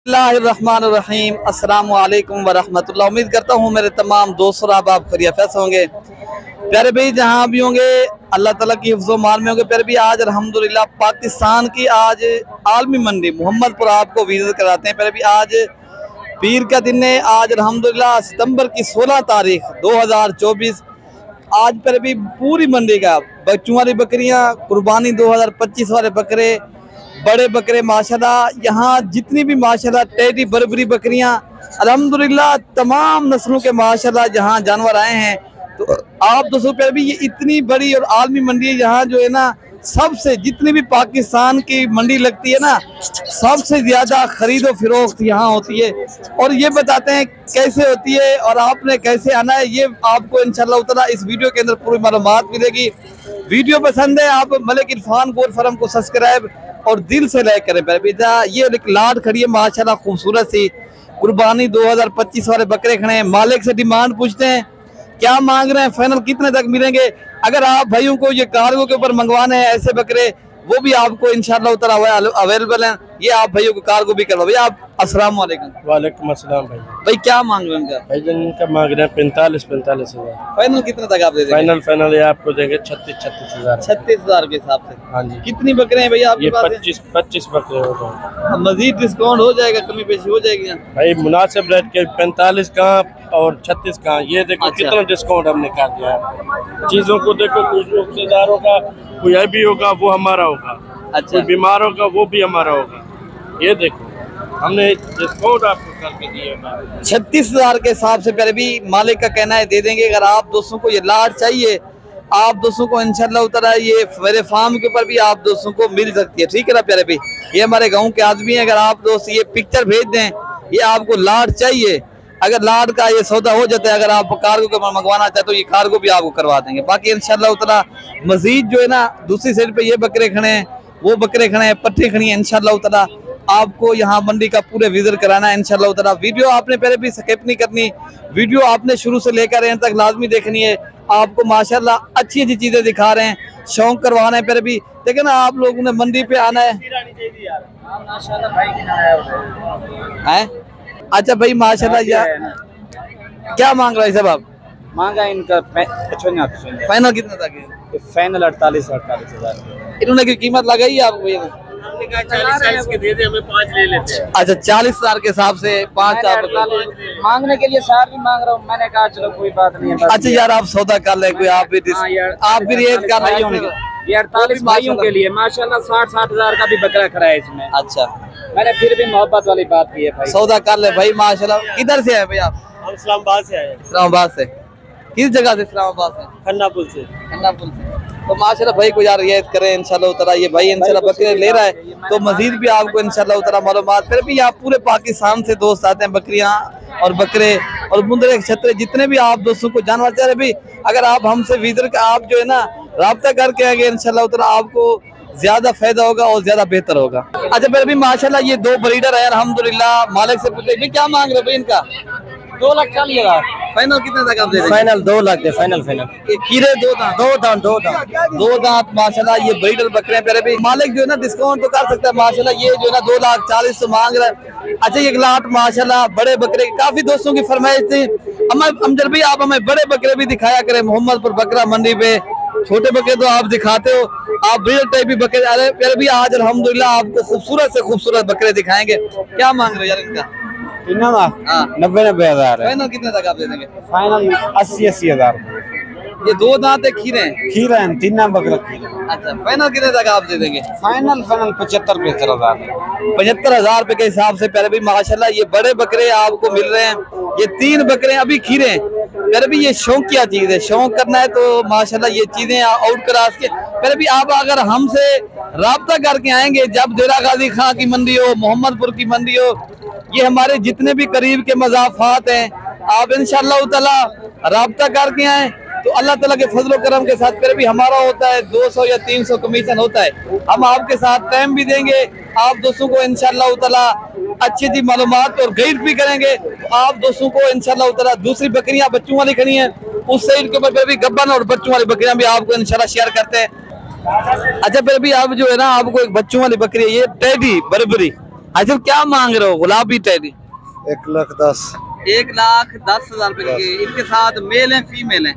बिस्मिल्लाहिर्रहमानिर्रहीम अस्सलाम वालेकुम वरहमतुल्लाह। उम्मीद करता हूँ मेरे तमाम दोस्त और आप खैरियत होंगे। प्यारे भाई जहाँ भी होंगे अल्लाह ताला की हिफ्ज़ो मान में होंगे। प्यारे भाई आज अल्हम्दुलिल्लाह पाकिस्तान की आज आलमी मंडी मोहम्मदपुर आपको विजिट कराते हैं। प्यारे भाई आज पीर का दिन है। आज अल्हम्दुलिल्लाह सितंबर की 16 तारीख 2024। आज प्यारे भाई पूरी मंडी का बच्चों वाली बकरियाँ, कुर्बानी 2025 वाले बकरे, बड़े बकरे माशाल्लाह, यहाँ जितनी भी माशाल्लाह टेडी बरबरी बकरियां अल्हम्दुलिल्लाह तमाम नस्लों के माशाल्लाह जहाँ जानवर आए हैं। तो आप दोस्तों पे भी ये इतनी बड़ी और आलमी मंडी है, यहाँ जो है ना सबसे जितनी भी पाकिस्तान की मंडी लगती है ना सबसे ज्यादा खरीदो फिरोख्त यहाँ होती है। और ये बताते हैं कैसे होती है और आपने कैसे आना है, ये आपको इंशाल्लाह ताला इस वीडियो के अंदर पूरी मालूमात मिलेगी। वीडियो पसंद है आप मलिक इरफान गोल्ड फार्म को सब्सक्राइब और दिल से लाइक करें। बेटा ये एक लाट खड़ी है माशाल्लाह खूबसूरत सी, कुर्बानी 2025 वाले बकरे खड़े हैं। मालिक से डिमांड पूछते हैं क्या मांग रहे हैं, फाइनल कितने तक मिलेंगे। अगर आप भाइयों को ये कार्गो के ऊपर मंगवाने हैं ऐसे बकरे, वो भी आपको इंशाल्लाह ताला अवेलेबल हैं। ये आप भाइयों को कार्गो भी करवा। भैया आप अस्सलाम वालेकुम। वालेकुम अस्सलाम भाई। भाई क्या मांग रहे हैं इनका? भाई इनका मांग रहे हैं 45 हजार। फाइनल कितने तक आप दे देंगे? फाइनल ये आपको देंगे 36 हजार। 36,000 के हिसाब से। हाँ जी। कितनी बकरे हैं भैया आपके ये पास? 25 बकरे हो गए। मजीद डिस्काउंट हो जाएगा, कमी पेशी हो जाएगी यहाँ? भाई मुनासिब रेट के 45 कहाँ और 36 कहाँ, ये देखो अच्छा। कितना डिस्काउंट हमने कर दिया है। चीजों को देखो, कुछ रिश्तेदारों का कोई अभी होगा वो हमारा होगा, अच्छा। कोई बीमार होगा वो भी हमारा होगा। ये देखो हमने डिस्काउंट आपको करके दिया। 36,000 के हिसाब से प्यारे भी मालिक का कहना है दे देंगे। अगर आप दोस्तों को ये लाट चाहिए आप दोस्तों को इंशाल्लाह ताला ये मेरे फार्म के ऊपर भी आप दोस्तों को मिल सकती है। ठीक है ना प्यारे भी, ये हमारे गांव के आदमी है। अगर आप दोस्त ये पिक्चर भेज दें ये आपको लाट चाहिए, अगर लाट का ये सौदा हो जाता है, अगर आप कार्गो के मंगवाना चाहते हो ये कार्गो भी आपको करवा देंगे। बाकी इंशाल्लाह ताला मजीद जो है ना दूसरी साइड पे ये बकरे खड़े हैं, वो बकरे खड़े हैं, पट्टी खड़ी है। इंशाल्लाह ताला आपको यहाँ मंडी का पूरे विजिट कराना है इंशाल्लाह ताला। वीडियो आपने पहले भी स्किप नहीं करनी, वीडियो आपने शुरू से लेकर एंड तक लाजमी देखनी है। आपको माशाल्लाह अच्छी अच्छी चीजें दिखा रहे हैं, शौक करवाना है। पहले भी लेकिन आप लोगों ने मंडी पे आना है। अच्छा भाई माशाल्लाह यार क्या मांग रहे हैं सब आप? मांगा इनका 55। फाइनल कितना तक है? फाइनल 48 हजार। इन्होंने की कीमत लगाई है आपको? ये 40 के दे दे, हमें 5 ले लेते हैं। अच्छा 40,000 के हिसाब से 5 आप मांगने के लिए 4 भी मांग रहा हूँ, मैंने कहा चलो कोई बात नहीं है। अच्छा यार आप सौदा कर ले कोई, आप भी आप भी रेट कर रहे हो। ये 48 भाइयों के लिए माशाल्लाह 60 हजार का भी बकरा खड़ा है इसमें। अच्छा मैंने फिर भी मोहब्बत वाली बात की है भाई। सौदा कर ले भाई माशाल्लाह। किधर से है भाई आप? हम इस्लामाबाद से आए। इस्लामाबाद से? किस जगह से? इस्लामाबाद से खन्नापुल से। खन्नापुल से। तो माशाल्लाह भाई को यार रियायत करें इंशाल्लाह ताला। ये भाई इंशाल्लाह बकरे ले रहा है तो मजीद भी आपको इंशाल्लाह ताला मालूमात। फिर भी आप पूरे पाकिस्तान से दोस्त आते हैं, बकरियां और बकरे और मुंदरे छतरे जितने भी आप दोस्तों को जानवर चाहे भी, अगर आप हमसे विजिट आप जो है ना राब्ता करके आगे इंशाल्लाह ताला आपको ज्यादा फायदा होगा और ज्यादा बेहतर होगा। अच्छा फिर भी माशाल्लाह ये 2 ब्रीडर है अल्हम्दुलिल्लाह। मालिक से पूछे क्या मांग रहे भाई इनका? 2,40,000। फाइनल कितने तक आप दे देंगे? फाइनल 2 लाख दे। फाइनल ये खीरे 2 दांत? 2 दांत माशाल्लाह ये ब्रीडर बकरे हैं। प्यारे भाई मालिक जो है ना डिस्काउंट तो कर सकता है माशाल्लाह। ये जो है ना 2,40,000 तो मांग रहा है। अच्छा ये लाट माशाल्लाह बड़े बकरे, काफी दोस्तों की फरमाइश थी अमजद भाई आप हमें बड़े बकरे भी दिखाया करें मोहम्मदपुर बकरा मंडी पे। छोटे बकरे तो आप दिखाते हो, आप ब्रीडर टाइप भी बकरे आ रहे हैं। प्यारे भी आज अल्हम्दुलिल्लाह आपको खूबसूरत से खूबसूरत बकरे दिखाएंगे। क्या मांग रहे हो यार इनका? हाँ 90 हजार। फाइनल कितने तक आप दे देंगे? फाइनल 80 हजार। ये 2 दांत है, खीरे हैं? खीरा है, 3 बकरा खीरा। अच्छा फाइनल कितने तक आप दे देंगे? फाइनल 75 हजार। 75,000 रुपए के हिसाब से प्यारे भी माशाल्लाह ये बड़े बकरे आपको मिल रहे हैं। ये 3 बकरे अभी खीरे हैं। प्यारे भी ये शौकिया चीज है, शौक करना है तो माशाल्लाह ये चीजें आउट क्लास के। प्यारे भी आप अगर हमसे राब्ता करके आएंगे जब देरा गाजी खां की मंडी हो, मोहम्मदपुर की मंडी हो, ये हमारे जितने भी करीब के मज़ाफ़ात हैं, आप इंशाअल्लाह ताला राब्ता करके आए तो अल्लाह ताला के फजल करम के साथ फिर भी हमारा होता है 200 या 300 कमीशन होता है। हम आपके साथ टाइम भी देंगे, आप दोस्तों को इंशाअल्लाह ताला अच्छी अच्छी मालूमात और गाइड भी करेंगे। तो आप दोस्तों को इंशाअल्लाह ताला दूसरी बकरियां बच्चों वाली खड़ी हैं, उस साइड के ऊपर भी गब्बन और बच्चों वाली बकरियां भी आपको इंशाल्लाह शेयर करते हैं। अच्छा फिर भी आप जो है ना आपको एक बच्चों वाली बकरी है, ये टेडी बरबरी अच्छा क्या मांग रहे हो गुलाबी टेडी? 1,10,000। 1,10,000 रुपए के। इनके साथ मेल है फीमेल है?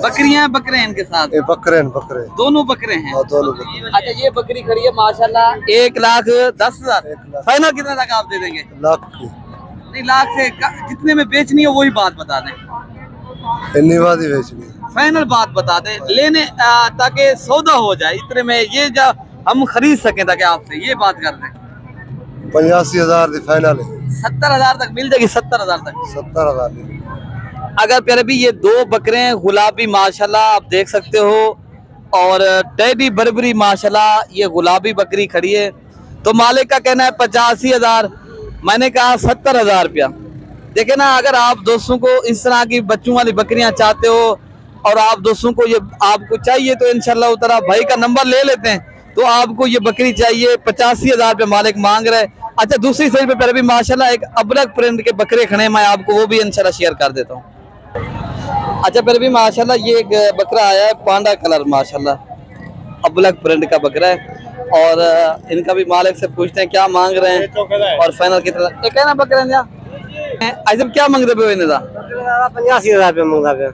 बकरियां हैं बकरे हैं इनके साथ? ये बकरे हैं, बकरे दोनों बकरे हैं। दोनों बकरे। अच्छा ये बकरी खड़ी है माशाल्लाह 1,10,000। फाइनल कितने तक आप दे देंगे? लाख की। नहीं लाख से जितने में बेचनी है वही बात बता दें। इतनी बात ही बेचनी। फाइनल बात बता दें लेने ताकि सौदा हो जाए इतने में ये जो हम खरीद सकें ताकि आपसे ये बात कर दें। 85,000 की फाइनल है। 70,000 तक मिल जाएगी? 70,000 तक। 70,000। अगर प्यारे भी ये दो बकरे हैं गुलाबी माशाल्लाह आप देख सकते हो और टेडी बर्बरी माशाल्लाह ये गुलाबी बकरी खड़ी है तो मालिक का कहना है 85,000। मैंने कहा 70,000 रुपया। देखे ना अगर आप दोस्तों को इस तरह की बच्चों वाली बकरियां चाहते हो और आप दोस्तों को ये आपको चाहिए तो इंशाल्लाह उतरा भाई का नंबर ले लेते हैं तो आपको ये बकरी चाहिए 85,000 रुपये मालिक मांग रहे हैं। अच्छा दूसरी साइड पे पहले भी माशाल्लाह एक अबरक प्रिंट के बकरे खड़े मैं आपको वो भी इंशाल्लाह शेयर कर देता हूँ। अच्छा फिर भी माशाल्लाह ये एक बकरा आया है पांडा कलर माशाल्लाह अबलक प्रिंट का बकरा है और इनका भी मालिक से पूछते हैं क्या मांग रहे हैं और फाइनल कितना एक है ना बकरा आज क्या मांग रहे हो? 85,000 रुपये मांगा गया।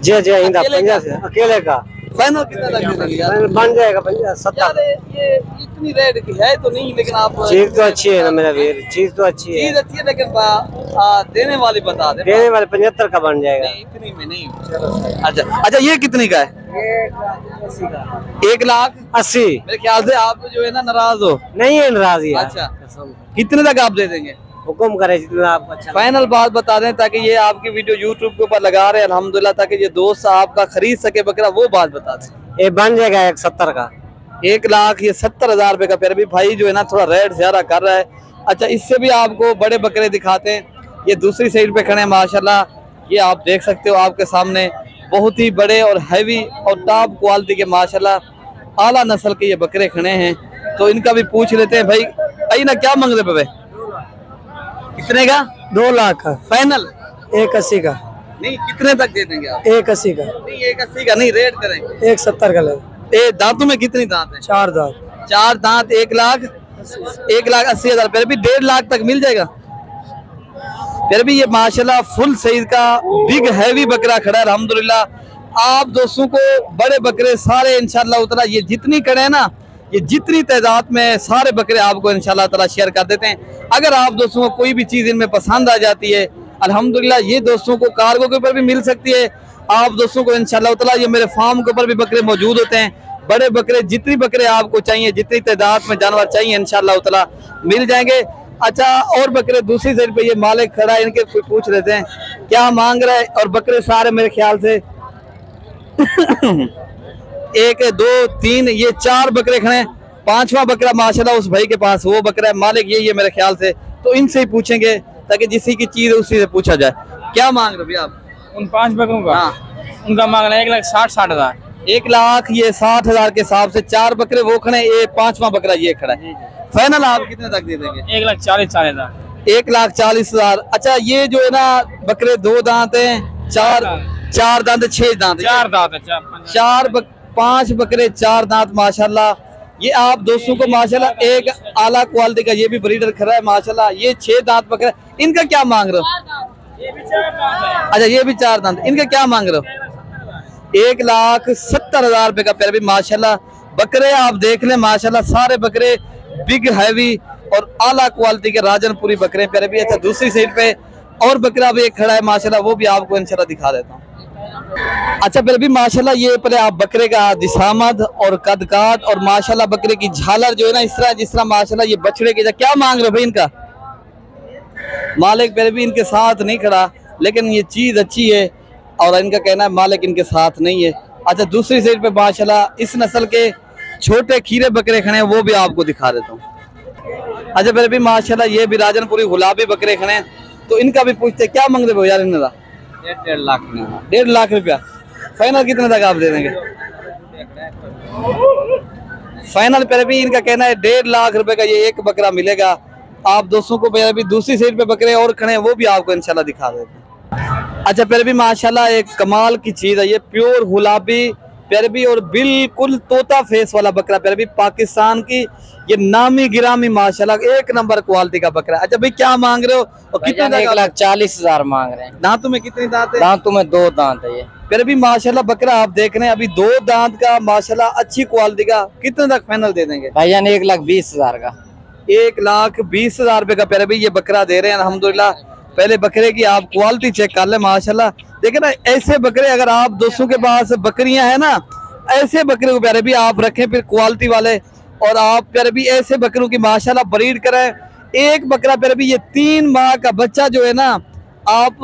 जी जी अकेले का फाइनल कितना लग देंगे? बन जाएगा 70। ये इतनी रेट की है तो नहीं लेकिन आप चीज तो अच्छी है ना मेरा वीर, चीज तो अच्छी है। चीज अच्छी है लेकिन देने वाली बता दे। देने वाले 75 का बन जाएगा। इतनी में नहीं। अच्छा ये कितनी का है? 1,80,000। मेरे ख्याल से आप जो है ना नाराज हो? नहीं है नाराज यार। अच्छा कितने तक आप दे देंगे? हुक्म करे जितना आपको अच्छा। फाइनल बात बता दें ताकि ये आपकी वीडियो यूट्यूब के ऊपर लगा रहे हैं अल्हम्दुलिल्लाह ताकि ये दोस्त आपका खरीद सके बकरा वो बात बता दें। ये बन जाएगा 170 का। 1,70,000 रुपए का। फिर भी भाई जो है ना थोड़ा रेट ज्यादा कर रहा है। अच्छा इससे भी आपको बड़े बकरे दिखाते हैं। ये दूसरी साइड पे खड़े हैं माशाल्लाह ये आप देख सकते हो आपके सामने बहुत ही बड़े और हैवी और टॉप क्वालिटी के माशाल्लाह आला नस्ल के ये बकरे खड़े हैं तो इनका भी पूछ लेते हैं। भाई आई ना क्या मांग रहे पे? कितने का? 2 लाख का फाइनल? 180 का। नहीं कितने तक दे देंगे आप? 180 का। नहीं 180 का नहीं रेट करेंगे। 170 का ले। दांतों में कितनी दांत है? 4 दांत। 4 दांत 1,80,000 फिर भी 1.5 लाख तक मिल जाएगा। फिर भी ये माशाल्लाह फुल साइज का बिग हैवी बकरा खड़ा है अल्हम्दुलिल्लाह। आप दोस्तों को बड़े बकरे सारे इंशाल्लाह उतरा ये जितनी खड़े हैं ना ये जितनी तादाद में सारे बकरे आपको इंशाल्लाह ताला शेयर कर देते हैं। अगर आप दोस्तों को कोई भी चीज़ इनमें पसंद आ जाती है अल्हम्दुलिल्लाह ये दोस्तों को कार्गो के ऊपर भी मिल सकती है। आप दोस्तों को इंशाल्लाह ताला ये मेरे फार्म के ऊपर भी बकरे मौजूद होते हैं। बड़े बकरे जितनी बकरे आपको चाहिए जितनी तादाद में जानवर चाहिए इंशाल्लाह ताला मिल जाएंगे। अच्छा और बकरे दूसरी साइड पे ये मालिक खड़ा है इनके पूछ लेते हैं क्या मांग रहा है और बकरे सारे मेरे ख्याल से 1 2 3 ये 4 बकरे खड़े हैं। 5वां बकरा माशाल्लाह उस भाई के पास वो बकरा है मालिक यही है मेरे ख्याल से तो इनसे ही पूछेंगे ताकि जिसी की चीज उसी से पूछा जाए। क्या मांग रहे भैया आप? उन 5 बकरों का? हाँ। उनका मांगना 1,60,000। 1,60,000 के हिसाब से 4 बकरे वो खड़े ये 5वां बकरा ये खड़ा है। फाइनल आप कितने तक दे देंगे? 1,40,000। 1,40,000। अच्छा ये जो है ना बकरे 2 दांत हैं 4 दांत 6 दांत 4 दांत है 5 बकरे 4 दांत माशाल्लाह। ये आप दोस्तों को माशाल्लाह एक आला क्वालिटी का ये भी ब्रीडर खड़ा है माशाल्लाह। ये 6 दांत बकरे इनका क्या मांग रहे हो? अच्छा ये भी 4 दांत इनका क्या मांग रहे हो? 1,70,000 रुपए का। फिर भी माशाल्लाह बकरे आप देख लें माशाल्लाह सारे बकरे बिग हैवी और आला क्वालिटी के राजनपुरी बकरे प्यारे भी। अच्छा दूसरी साइड पे और बकरा भी एक खड़ा है माशाल्लाह वो भी आपको इंशाल्लाह दिखा देता हूँ। अच्छा फिर भी माशाल्लाह ये पहले आप बकरे का जिसामत और कदकात और माशाल्लाह बकरे की झालर जो है ना इस तरह जिस तरह माशाल्लाह ये बछड़े की क्या मांग रहे हो भाई इनका? मालिक फिर भी इनके साथ नहीं खड़ा लेकिन ये चीज़ अच्छी है और इनका कहना है मालिक इनके साथ नहीं है। अच्छा दूसरी साइड पे माशाल्लाह इस नस्ल के छोटे खीरे बकरे खड़े हैं वो भी आपको दिखा देता हूँ। अच्छा फिर भी माशाल्लाह ये भी राजनपुरी गुलाबी बकरे खड़े हैं तो इनका भी पूछते क्या मांग रहे हो यार? इनका 1.5 लाख में। 1.5 लाख रुपया। फाइनल कितने तक आप दे देंगे? फाइनल पर भी इनका कहना है 1.5 लाख रुपए का ये एक बकरा मिलेगा। आप दोस्तों को भी दूसरी साइड पे बकरे और खड़े हैं वो भी आपको इंशाल्लाह दिखा देते हैं। अच्छा फिर भी माशाल्लाह एक कमाल की चीज़ है ये प्योर गुलाबी प्यारे भी, और बिल्कुल तोता फेस वाला बकरा प्यारे भी, पाकिस्तान की ये नामी गिरामी माशाल्लाह एक नंबर क्वालिटी का बकरा। अच्छा भाई क्या मांग रहे हो और कितने भाईजान 1,40,000 मांग रहे हैं। दांतों में कितनी दांत है? दांतों में 2 दांत है ये। फिर भी माशाल्लाह बकरा आप देख रहे हैं अभी 2 दांत का माशाल्लाह अच्छी क्वालिटी का। कितने तक फाइनल दे देंगे? भाईजान 1,20,000 का। 1,20,000 रुपए का प्यारे भी ये बकरा दे रहे हैं अल्हम्दुलिल्लाह। पहले बकरे की आप क्वालिटी चेक कर ले माशाल्लाह। देखिए ना ऐसे बकरे, अगर आप दोस्तों के पास बकरियां हैं ना, ऐसे बकरे को प्यारे भी आप रखें फिर क्वालिटी वाले, और आप प्यारे भी ऐसे बकरों की माशाल्लाह ब्रीड करें। एक बकरा प्यारे भी ये 3 माह का बच्चा जो है ना, आप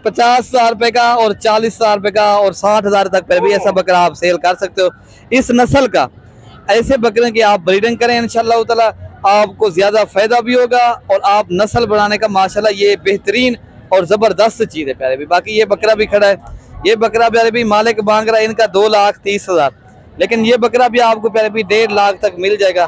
50,000 रुपए का और 40,000 रुपए का और 60,000 तक प्यारे भी ऐसा बकरा आप सेल कर सकते हो। इस नस्ल का ऐसे बकरे की आप ब्रीडिंग करें, इंशाल्लाह ताला आपको ज्यादा फायदा भी होगा और आप नस्ल बढ़ाने का माशाल्लाह ये बेहतरीन और जबरदस्त चीज है प्यारे भी। बाकी ये बकरा भी खड़ा है, ये बकरा प्यारे भी मालिक मांग रहा है इनका 2,30,000, लेकिन ये बकरा भी आपको प्यारे भी 1.5 लाख तक मिल जाएगा।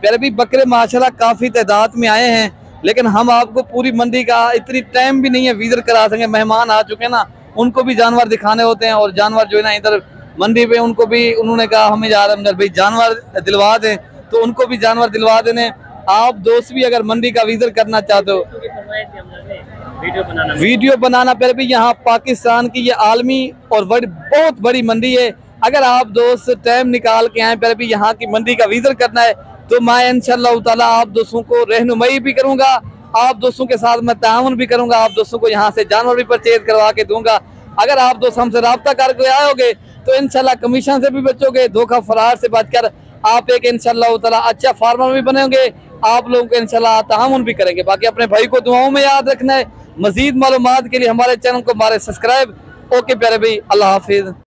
प्यारे भी बकरे माशाल्लाह काफी तादाद में आए हैं, लेकिन हम आपको पूरी मंडी का इतनी टाइम भी नहीं है विजिट करा सकें। मेहमान आ चुके हैं ना, उनको भी जानवर दिखाने होते हैं, और जानवर जो है ना इधर मंडी पे उनको भी उन्होंने कहा हमें यार अंदर भाई जानवर दिलवा दें, तो उनको भी जानवर दिलवा देने। आप दोस्त भी अगर मंडी का विजिट करना चाहते हो, वीडियो बनाना प्यारे भी, यहाँ पाकिस्तान की ये आलमी और बहुत बड़ी मंडी है। अगर आप दोस्त टाइम निकाल के आए प्यारे भी यहाँ की मंडी का विजिट करना है, तो मैं इंशाल्लाह ताला आप दोस्तों को रहनुमाई भी करूंगा, आप दोस्तों के साथ मैं ताउन भी करूंगा, आप दोस्तों को यहाँ से जानवर भी परचेज करवा के दूंगा। अगर आप दोस्त हमसे रब्ता करके आओगे तो इंशाल्लाह कमीशन से भी बचोगे, धोखा फरार से बचकर आप एक इंशाल्लाह ताला अच्छा फार्मर भी बनेंगे, आप लोगों को इंशाल्लाह ताउन भी करेंगे। बाकी अपने भाई को दुआओं में याद रखना है। मजीद मालूमात के लिए हमारे चैनल को हमारे सब्सक्राइब। ओके प्यारे भाई, अल्लाह हाफिज।